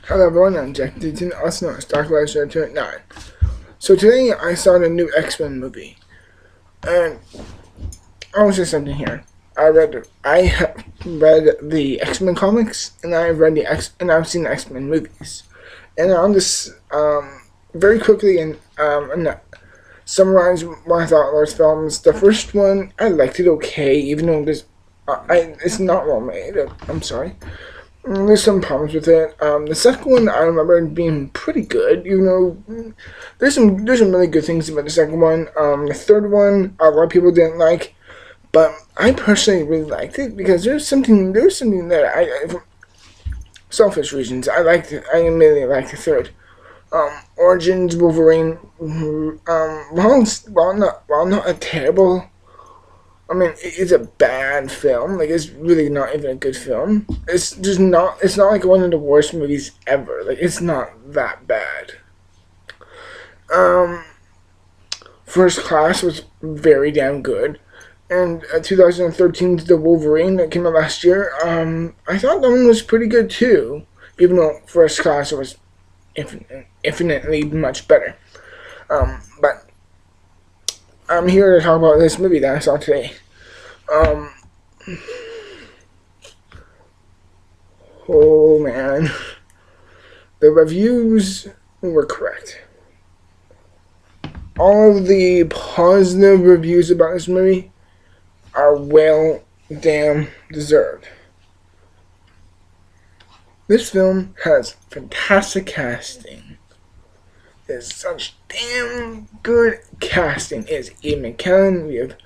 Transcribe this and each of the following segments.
Hello everyone, I'm Jack Deaton, also known as Dark Light 9. So today I saw the new X-Men movie, and I was just something here. I have read the X-Men comics, and I've seen the X-Men movies, and I'll just very quickly and summarize what I thought of those films. The first one I liked it okay, even though it's not well made. I'm sorry. There's some problems with it. The second one I remember being pretty good. There's some really good things about the second one. The third one a lot of people didn't like, but I personally really liked it because there's something that for selfish reasons I liked it. I really liked the third. Origins Wolverine. While not a terrible. I mean, it's a bad film. Like, it's really not even a good film. It's not like one of the worst movies ever. Like, it's not that bad. Um, First Class was very damn good. And 2013's The Wolverine that came out last year, I thought that one was pretty good too. Even though First Class was infinitely much better. But I'm here to talk about this movie that I saw today. Oh man, the reviews were correct. All of the positive reviews about this movie are well damn deserved. This film has fantastic casting. There's such damn good casting. It's Ian McKellen, we have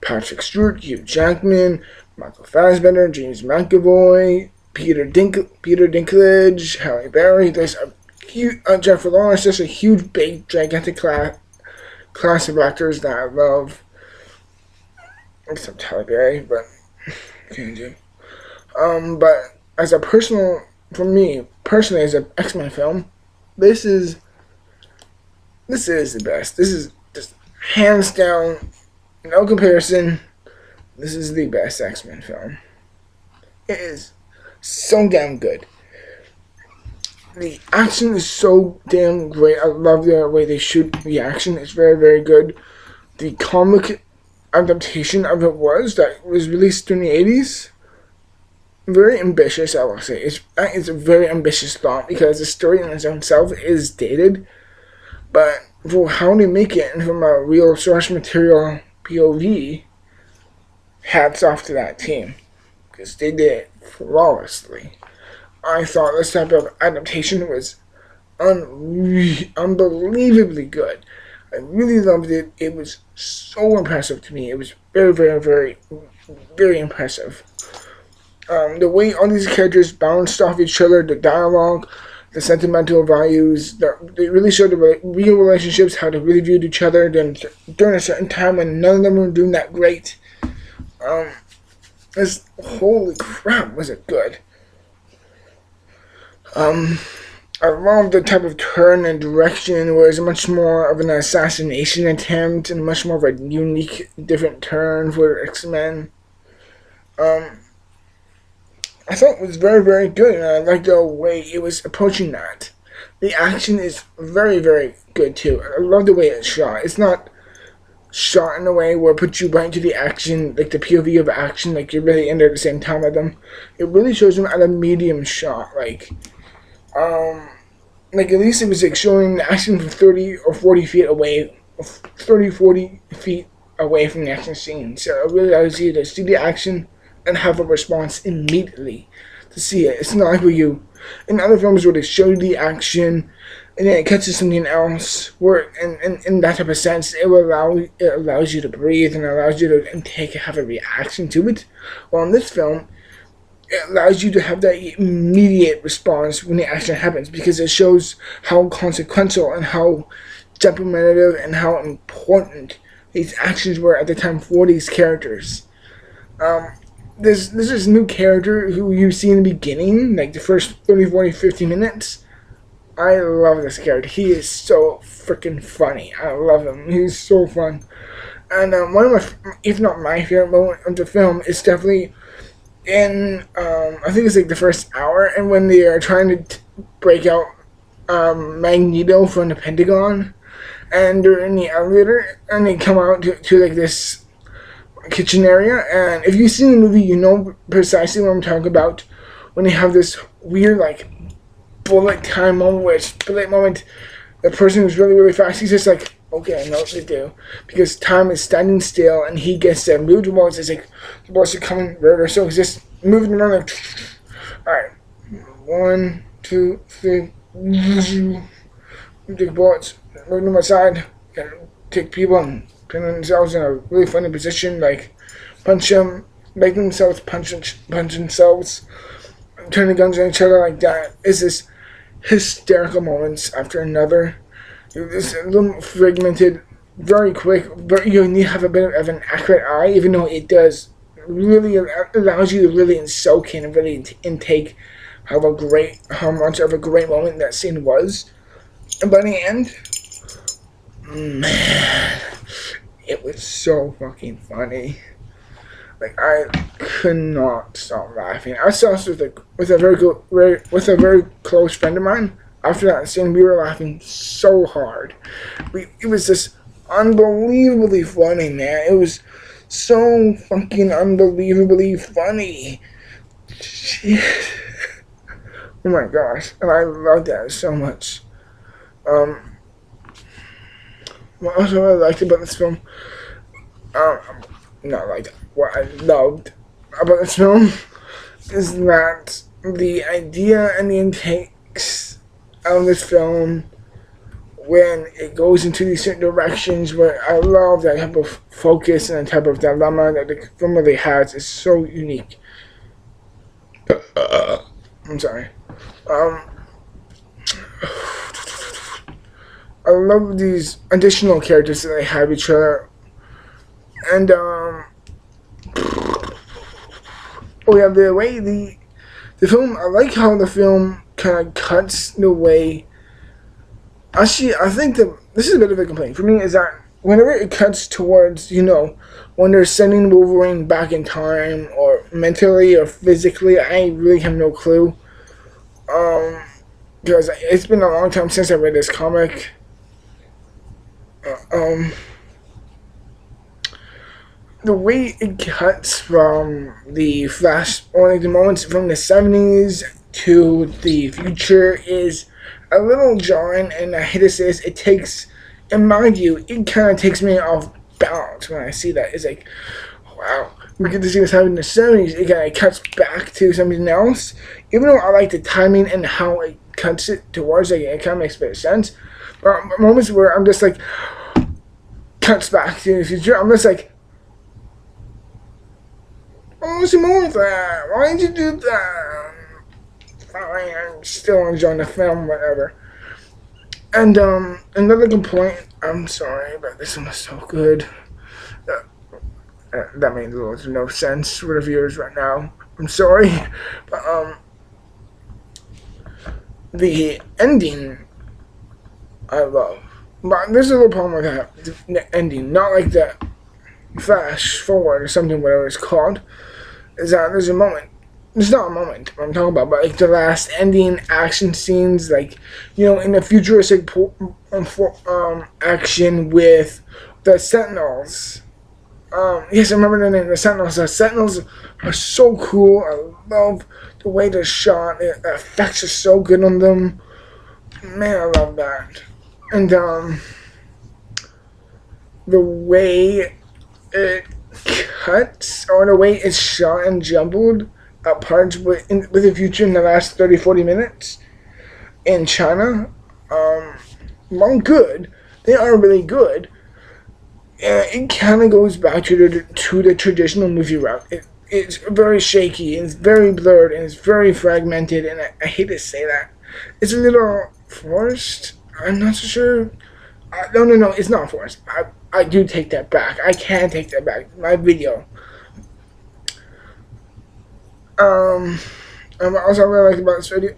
Patrick Stewart, Hugh Jackman, Michael Fassbender, James McAvoy, Peter Dinklage, Halle Berry. There's a huge Jennifer Lawrence. There's a huge, big, gigantic class of actors that I love. Except Halle Berry, but can't do. But as a personal, for me personally, as an X-Men film, this is the best. This is just hands down, no comparison. This is the best X-Men film. It is so damn good. The action is so damn great. I love the way they shoot the action. It's very, very good. The comic adaptation of it was released in the 80s. Very ambitious, I will say. It's a very ambitious thought because the story in its own self is dated. But for how they make it and from a real source material POV, hats off to that team. Because they did it flawlessly. I thought this type of adaptation was unbelievably good. I really loved it. It was so impressive to me. It was very, very, very, very impressive. The way all these characters bounced off each other, the dialogue, the sentimental values, they really showed the real relationships, how they really viewed each other during a certain time when none of them were doing that great. Holy crap, was it good. I love the type of turn and direction where it's much more of an assassination attempt and much more of a unique, different turn for X-Men. I thought it was very, very good, and I liked the way it was approaching that. The action is very, very good too. I love the way it's shot. It's not shot in a way where it puts you right into the action, like the POV of action, like you're really in there at the same time with them. It really shows them at a medium shot, like at least it was like showing the action from 30 or 40 feet away, 40 feet away from the action scene. So it really allows you to see the action and have a response immediately to see it. It's not like in other films where they show you the action and then it cuts to something else, where in that type of sense it allows you to breathe and allows you to have a reaction to it. Well, in this film, it allows you to have that immediate response when the action happens because it shows how consequential and how temperamental and how important these actions were at the time for these characters. There's this new character who you see in the beginning, like the first 30, 40, 50 minutes. I love this character. He is so freaking funny. I love him. He's so fun. And one of my, if not my favorite moment of the film is definitely in, I think it's like the first hour, and when they are trying to break out Magneto from the Pentagon, and they're in the elevator, and they come out to like this kitchen area. And if you've seen the movie, you know precisely what I'm talking about. When they have this weird like bullet time moment, where it's bullet moment, the person who's really really fast, he's just like, okay, I know what to do, because time is standing still, and he gets to move the bullets. It's like the bullets are coming right, so he's just moving around like, all right, 1, 2, 3. Take bullets, move them aside, and take people and put themselves in a really funny position, like punch them, make themselves punch themselves, turn the guns on each other like that. It's this hysterical moments after another. It's a little fragmented, very quick, but you need to have a bit of an accurate eye, even though it does really allows you to really soak in and really intake how much of a great moment that scene was. And by the end, man, it was so fucking funny. Like, I could not stop laughing. I saw this with a very close friend of mine. After that scene, we were laughing so hard. It was just unbelievably funny, man. It was so fucking unbelievably funny. Shit. Oh my gosh. And I loved that so much. What else I really liked about this film? Not like what I loved about this film is that the idea and the intakes of this film, when it goes into these certain directions, where I love that type of focus and the type of dilemma that the film really has, is so unique. I'm sorry. I love these additional characters that they have each other. And, oh yeah, the way the film, I like how the film kind of cuts the way. Actually, I think this is a bit of a complaint for me, is that whenever it cuts towards, when they're sending Wolverine back in time, or mentally or physically, I really have no clue. Because it's been a long time since I read this comic. The way it cuts from the flash, or like the moments from the 70s to the future, is a little jarring, and I hate to say this, it takes, in my view, it kind of takes me off balance when I see that. It's like, wow, we get to see this happen in the 70s, it kind of cuts back to something else. Even though I like the timing and how it cuts it towards, like, it kind of makes a bit of sense. But moments where I'm just like, cuts back to the future, I'm just like, oh, what's the more with that? Why did you do that? Fine, I'm still enjoying the film, whatever. And, another complaint, I'm sorry, but this one was so good. That made no sense for the viewers right now. I'm sorry. But, the ending, I love. But there's a little problem with that. The ending, not like the flash forward or something, whatever it's called. Is that there's a moment. It's not a moment I'm talking about, but like the last ending action scenes, like, in the futuristic action with the Sentinels. Yes, I remember the name, the Sentinels. The Sentinels are so cool. I love the way they're shot. The effects are so good on them. Man, I love that. And the way it cuts, or the way it's shot and jumbled at parts with the future in the last 30-40 minutes in China, well, good. They are really good. It kind of goes back to the traditional movie route. It's very shaky, and it's very blurred, and it's very fragmented, and I hate to say that. It's a little forced. I'm not so sure. No, it's not forced. I do take that back. I can take that back. My video. Also, I really like about this video.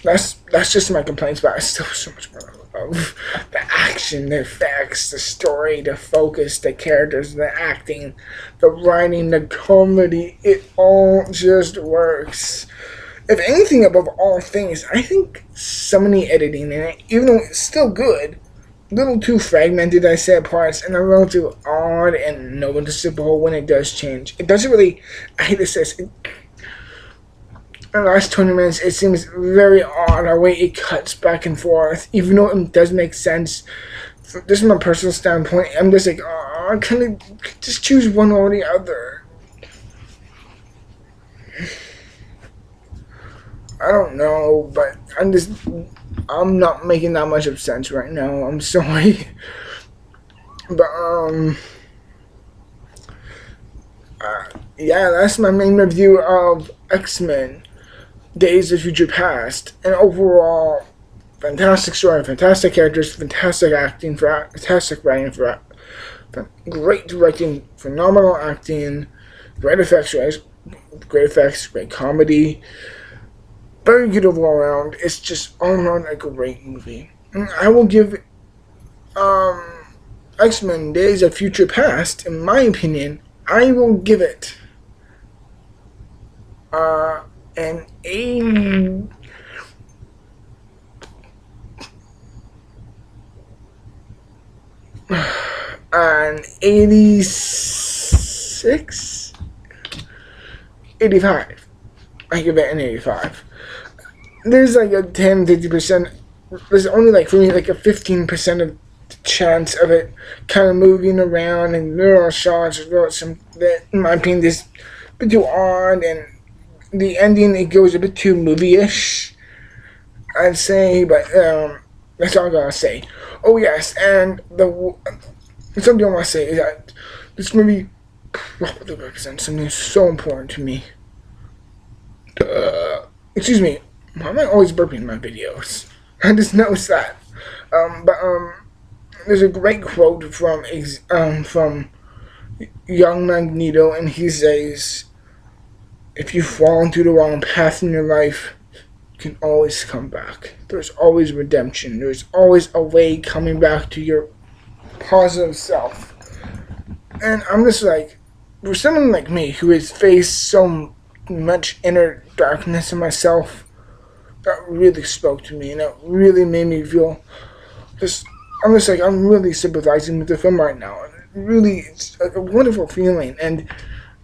That's just my complaints, but I still have so much more I love. The action, the effects, the story, the focus, the characters, the acting, the writing, the comedy. It all just works. if anything, above all things, I think some of the editing in it, even though it's still good, a little too fragmented, I said, parts, and a little too odd and noticeable when it does change. It doesn't really, I hate to say this, in the last 20 minutes, it seems very odd the way it cuts back and forth, even though it does make sense. Just from a personal standpoint, I'm just like, oh, I kind of just choose one or the other. I don't know, but I'm not making that much of sense right now. I'm sorry. But, yeah, that's my main review of X-Men Days of Future Past. And overall, fantastic story, fantastic characters, fantastic acting, fantastic writing, great directing, phenomenal acting, great effects, great comedy. Very good overall around. It's just all around a great movie. And I will give X-Men Days of Future Past, in my opinion, I will give it an 86, 85. I give it an 85. There's like a 10-50%. There's only like for me like a 15% of chance of it kind of moving around, and there are shots some that, in my opinion, is a bit too odd, and the ending it goes a bit too movie-ish, I'd say. But that's all I gotta say. Oh yes, and something I want to say is that this movie probably represents something so important to me. Excuse me. Why am I always burping in my videos? I just noticed that. But there's a great quote from young Magneto, and he says, "If you fall into the wrong path in your life, you can always come back. There's always redemption. There's always a way coming back to your positive self." And I'm just like, for someone like me who has faced so much inner darkness in myself, that really spoke to me, and it really made me feel just, I'm just like, I'm really sympathizing with the film right now. Really, it's a wonderful feeling. And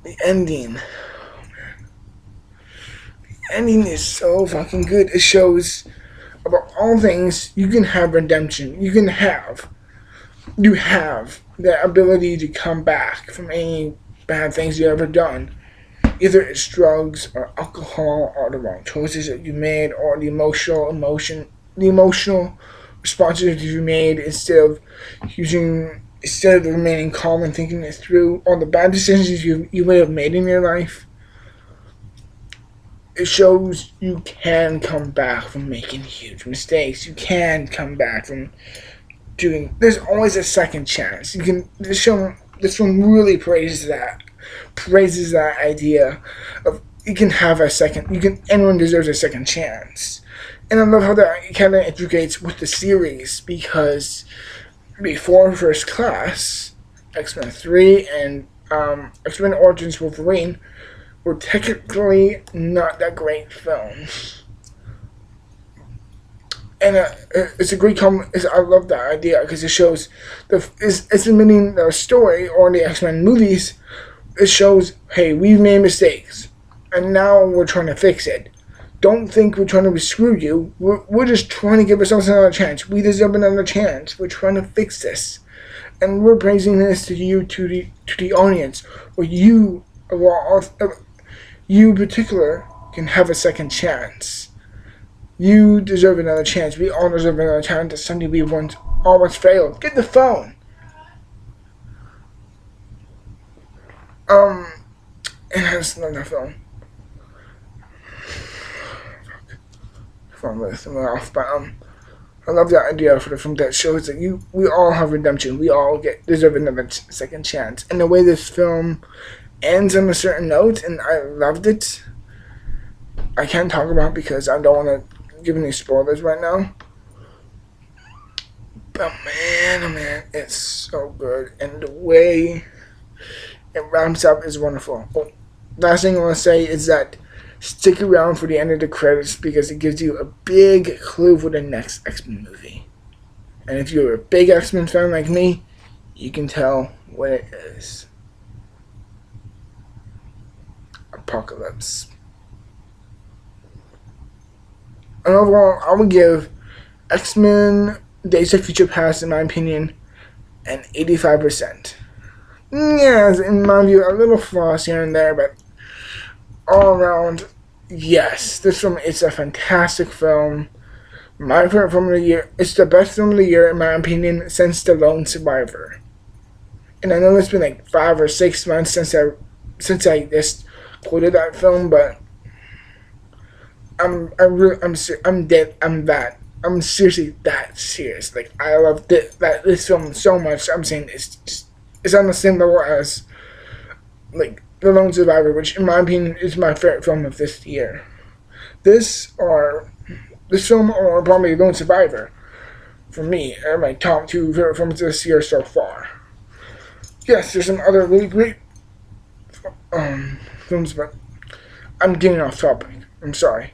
the ending, oh man, the ending is so fucking good. It shows, about all things, you can have redemption. You have the ability to come back from any bad things you've ever done. Either it's drugs or alcohol or the wrong choices that you made, or the emotional responses you made instead of remaining calm and thinking it through, or the bad decisions you may have made in your life. It shows you can come back from making huge mistakes. You can come back from doing. There's always a second chance. You can. This film really praises that idea of you can have a second. Anyone deserves a second chance. And I love how that kind of integrates with the series, because before First Class, X-Men 3 and X-Men Origins Wolverine were technically not that great films. And it's a great comment. I love that idea, because it shows it's admitting the story, or the X-Men movies. It shows, hey, we've made mistakes, and now we're trying to fix it. Don't think we're trying to screw you. We're just trying to give ourselves another chance. We deserve another chance. We're trying to fix this, and we're praising this to you, to the audience, or you in particular can have a second chance. You deserve another chance. We all deserve another chance. That's something we almost failed. Get the phone. And that's another film. Phone with me off, but I love that idea for the film that shows that we all have redemption. We all deserve another second chance. And the way this film ends on a certain note, and I loved it. I can't talk about it because I don't want to give any spoilers right now. But man, oh man, it's so good, and the way it wraps up is wonderful. Oh, last thing I want to say is that stick around for the end of the credits because it gives you a big clue for the next X-Men movie. And if you're a big X-Men fan like me, you can tell what it is. Apocalypse. And overall, I would give X-Men Days of Future Past, in my opinion, an 85%. Yes, in my view, a little flaws here and there, but all around, yes, this film is a fantastic film. My favorite film of the year. It's the best film of the year, in my opinion, since The Lone Survivor. And I know it's been like 5 or 6 months since I just quoted that film, but I'm seriously that serious. Like, I love this film so much. I'm saying it's on the same level as like The Lone Survivor, which in my opinion is my favorite film of this year. This film or probably Lone Survivor for me are my top 2 favorite films this year so far. Yes, there's some other really great films, but I'm getting off topic. I'm sorry.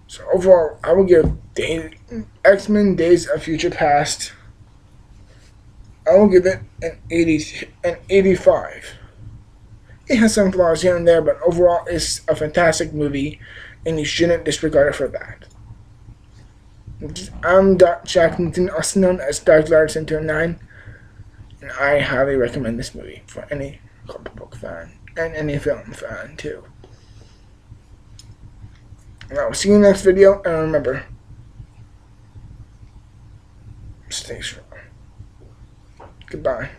So overall, I will give X-Men Days of Future Past, I will give it an 85. It has some flaws here and there, but overall, it's a fantastic movie, and you shouldn't disregard it for that. I'm Doc Shackington, also known as Dark Larson 29, and I highly recommend this movie for any comic book fan and any film fan too. And I will see you in the next video, and remember, stay strong. Goodbye.